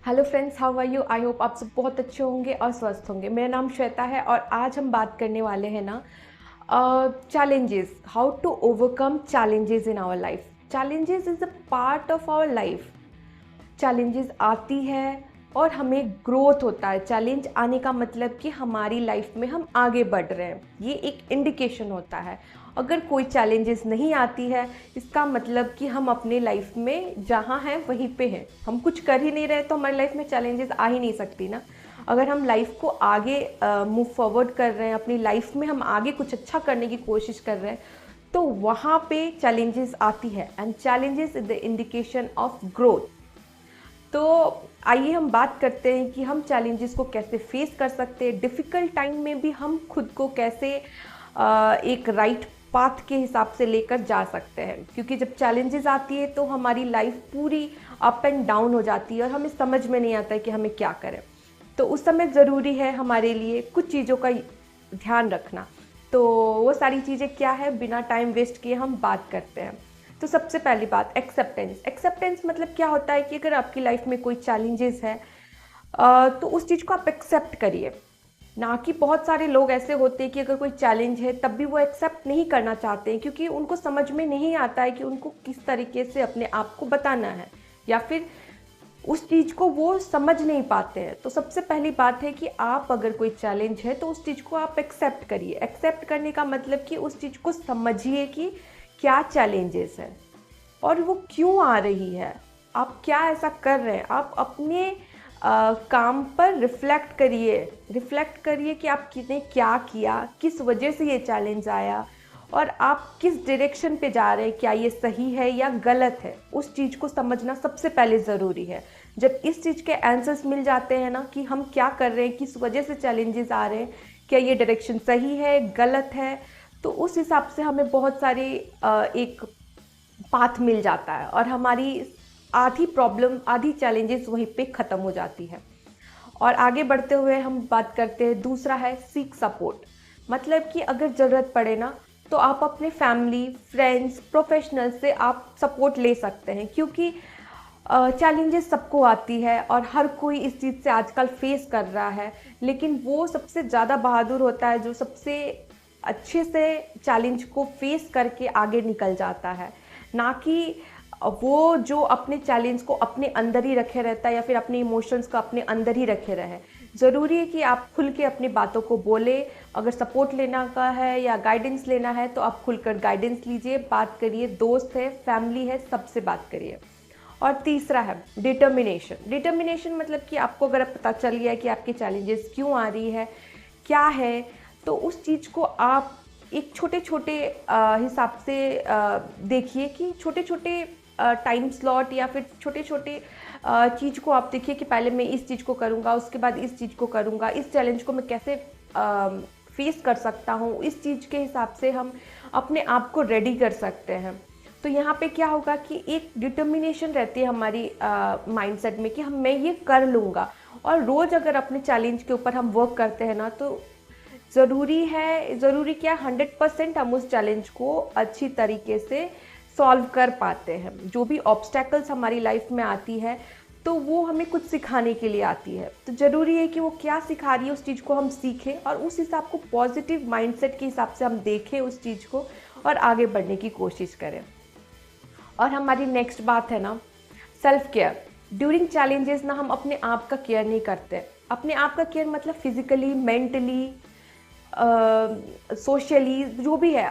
Hello friends, how are you? I hope आप सब बहुत अच्छे होंगे और स्वस्थ होंगे। मेरा नाम श्वेता है और आज हम बात करने वाले हैं ना challenges, how to overcome challenges in our life. Challenges is a part of our life. Challenges आती है और हमें ग्रोथ होता है। चैलेंज आने का मतलब कि हमारी लाइफ में हम आगे बढ़ रहे हैं, ये एक इंडिकेशन होता है। अगर कोई चैलेंजेस नहीं आती है, इसका मतलब कि हम अपने लाइफ में जहाँ हैं वहीं पे हैं, हम कुछ कर ही नहीं रहे, तो हमारी लाइफ में चैलेंजेस आ ही नहीं सकती ना। अगर हम लाइफ को आगे मूव फॉरवर्ड कर रहे हैं, अपनी लाइफ में हम आगे कुछ अच्छा करने की कोशिश कर रहे हैं, तो वहाँ पे चैलेंजेस आती है। And challenges is the indication of growth. तो आइए हम बात करते हैं कि हम चैलेंजेस को कैसे फेस कर सकते हैं। डिफ़िकल्ट टाइम में भी हम खुद को कैसे एक राइट पाथ के हिसाब से लेकर जा सकते हैं, क्योंकि जब चैलेंजेस आती है तो हमारी लाइफ पूरी अप एंड डाउन हो जाती है और हमें समझ में नहीं आता है कि हमें क्या करें। तो उस समय ज़रूरी है हमारे लिए कुछ चीज़ों का ध्यान रखना। तो वो सारी चीज़ें क्या है, बिना टाइम वेस्ट किए हम बात करते हैं। तो सबसे पहली बात, एक्सेप्टेंस। एक्सेप्टेंस मतलब क्या होता है कि अगर आपकी लाइफ में कोई चैलेंजेस है तो उस चीज़ को आप एक्सेप्ट करिए। ना कि बहुत सारे लोग ऐसे होते हैं कि अगर कोई चैलेंज है तब भी वो एक्सेप्ट नहीं करना चाहते हैं, क्योंकि उनको समझ में नहीं आता है कि उनको किस तरीके से अपने आप को बताना है, या फिर उस चीज़ को वो समझ नहीं पाते हैं। तो सबसे पहली बात है कि आप अगर कोई चैलेंज है तो उस चीज़ को आप एक्सेप्ट करिए। एक्सेप्ट करने का मतलब कि उस चीज़ को समझिए कि क्या चैलेंजेस है और वो क्यों आ रही है, आप क्या ऐसा कर रहे हैं। आप अपने काम पर रिफ्लेक्ट करिए कि आप किसने क्या किया, किस वजह से ये चैलेंज आया और आप किस डायरेक्शन पे जा रहे हैं, क्या ये सही है या गलत है। उस चीज़ को समझना सबसे पहले ज़रूरी है। जब इस चीज़ के आंसर्स मिल जाते हैं ना कि हम क्या कर रहे हैं, किस वजह से चैलेंजेस आ रहे हैं, क्या ये डायरेक्शन सही है गलत है, तो उस हिसाब से हमें बहुत सारी एक पाथ मिल जाता है और हमारी आधी प्रॉब्लम, आधी चैलेंजेस वहीं पे ख़त्म हो जाती है। और आगे बढ़ते हुए हम बात करते हैं, दूसरा है सीक सपोर्ट। मतलब कि अगर ज़रूरत पड़े ना तो आप अपने फैमिली, फ्रेंड्स, प्रोफेशनल से आप सपोर्ट ले सकते हैं, क्योंकि चैलेंजेस सबको आती है और हर कोई इस चीज़ से आजकल फेस कर रहा है। लेकिन वो सबसे ज़्यादा बहादुर होता है जो सबसे अच्छे से चैलेंज को फेस करके आगे निकल जाता है, ना कि वो जो अपने चैलेंज को अपने अंदर ही रखे रहता है या फिर अपने इमोशंस को अपने अंदर ही रखे रहे। ज़रूरी है कि आप खुल के अपनी बातों को बोले। अगर सपोर्ट लेना का है या गाइडेंस लेना है तो आप खुलकर गाइडेंस लीजिए, बात करिए। दोस्त है, फैमिली है, सबसे बात करिए। और तीसरा है डिटर्मिनेशन। डिटर्मिनेशन मतलब कि आपको अगर पता चल गया कि आपके चैलेंजेस क्यों आ रही है, क्या है, तो उस चीज़ को आप एक छोटे छोटे हिसाब से देखिए कि छोटे छोटे टाइम स्लॉट या फिर छोटे छोटे चीज़ को आप देखिए कि पहले मैं इस चीज़ को करूँगा, उसके बाद इस चीज़ को करूँगा, इस चैलेंज को मैं कैसे फेस कर सकता हूँ। इस चीज़ के हिसाब से हम अपने आप को रेडी कर सकते हैं। तो यहाँ पे क्या होगा कि एक डिटर्मिनेशन रहती है हमारी माइंडसेट में कि हम मैं ये कर लूँगा। और रोज़ अगर अपने चैलेंज के ऊपर हम वर्क करते हैं ना, तो ज़रूरी क्या, 100% हम उस चैलेंज को अच्छी तरीके से सॉल्व कर पाते हैं। जो भी ऑब्स्टेकल्स हमारी लाइफ में आती है तो वो हमें कुछ सिखाने के लिए आती है। तो ज़रूरी है कि वो क्या सिखा रही है उस चीज़ को हम सीखें और उस हिसाब को पॉजिटिव माइंडसेट के हिसाब से हम देखें उस चीज़ को और आगे बढ़ने की कोशिश करें। और हमारी नेक्स्ट बात है ना, सेल्फ केयर। ड्यूरिंग चैलेंजेस ना हम अपने आप का केयर नहीं करते। अपने आप का केयर मतलब फिजिकली, मेंटली, सोशली, जो भी है,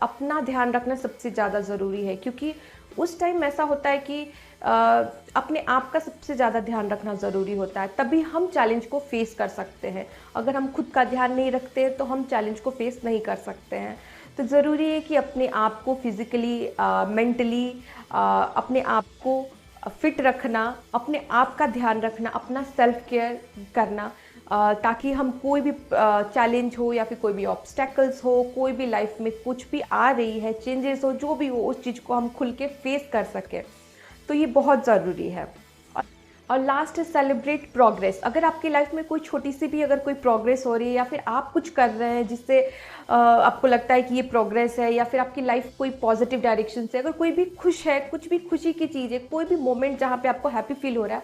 अपना ध्यान रखना सबसे ज़्यादा ज़रूरी है। क्योंकि उस टाइम ऐसा होता है कि अपने आप का सबसे ज़्यादा ध्यान रखना ज़रूरी होता है, तभी हम चैलेंज को फेस कर सकते हैं। अगर हम खुद का ध्यान नहीं रखते हैं तो हम चैलेंज को फेस नहीं कर सकते हैं। तो ज़रूरी है कि अपने आप को फिज़िकली, मेंटली, अपने आप को फिट रखना, अपने आप का ध्यान रखना, अपना सेल्फ केयर करना, ताकि हम कोई भी चैलेंज हो या फिर कोई भी ऑब्स्टेकल्स हो, कोई भी लाइफ में कुछ भी आ रही है, चेंजेस हो, जो भी हो, उस चीज़ को हम खुल के फेस कर सकें। तो ये बहुत ज़रूरी है। और लास्ट है सेलिब्रेट प्रोग्रेस। अगर आपकी लाइफ में कोई छोटी सी भी अगर कोई प्रोग्रेस हो रही है या फिर आप कुछ कर रहे हैं जिससे आपको लगता है कि ये प्रोग्रेस है, या फिर आपकी लाइफ कोई पॉजिटिव डायरेक्शन से, अगर कोई भी खुश है, कुछ भी खुशी की चीज़ है, कोई भी मोमेंट जहाँ पे आपको हैप्पी फील हो रहा है,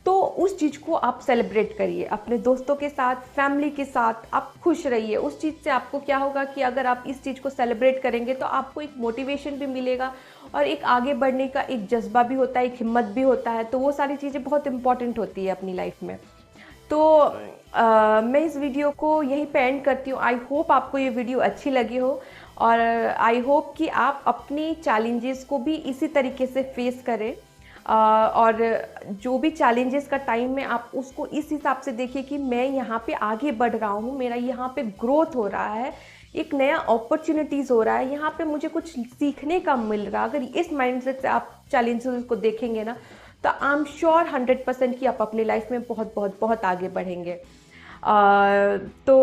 तो उस चीज़ को आप सेलिब्रेट करिए अपने दोस्तों के साथ, फैमिली के साथ, आप खुश रहिए। उस चीज़ से आपको क्या होगा कि अगर आप इस चीज़ को सेलिब्रेट करेंगे तो आपको एक मोटिवेशन भी मिलेगा और एक आगे बढ़ने का एक जज्बा भी होता है, एक हिम्मत भी होता है। तो वो सारी चीज़ें बहुत इंपॉर्टेंट होती है अपनी लाइफ में। तो मैं इस वीडियो को यहीं पे एंड करती हूँ। आई होप आपको ये वीडियो अच्छी लगी हो और आई होप कि आप अपनी चैलेंजेस को भी इसी तरीके से फेस करें। और जो भी चैलेंजेस का टाइम है आप उसको इस हिसाब से देखिए कि मैं यहाँ पे आगे बढ़ रहा हूँ, मेरा यहाँ पे ग्रोथ हो रहा है, एक नया अपॉर्चुनिटीज़ हो रहा है, यहाँ पे मुझे कुछ सीखने का मिल रहा है। अगर इस माइंडसेट से आप चैलेंजेस को देखेंगे ना तो आई एम श्योर 100% कि आप अपनी लाइफ में बहुत बहुत बहुत आगे बढ़ेंगे। तो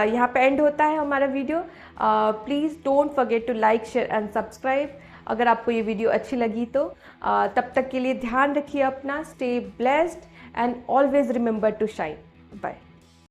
यहाँ पे एंड होता है हमारा video. Please don't forget to like, share and subscribe अगर आपको ये वीडियो अच्छी लगी तो। तब तक के लिए ध्यान रखिए अपना, stay blessed and always remember to shine. Bye.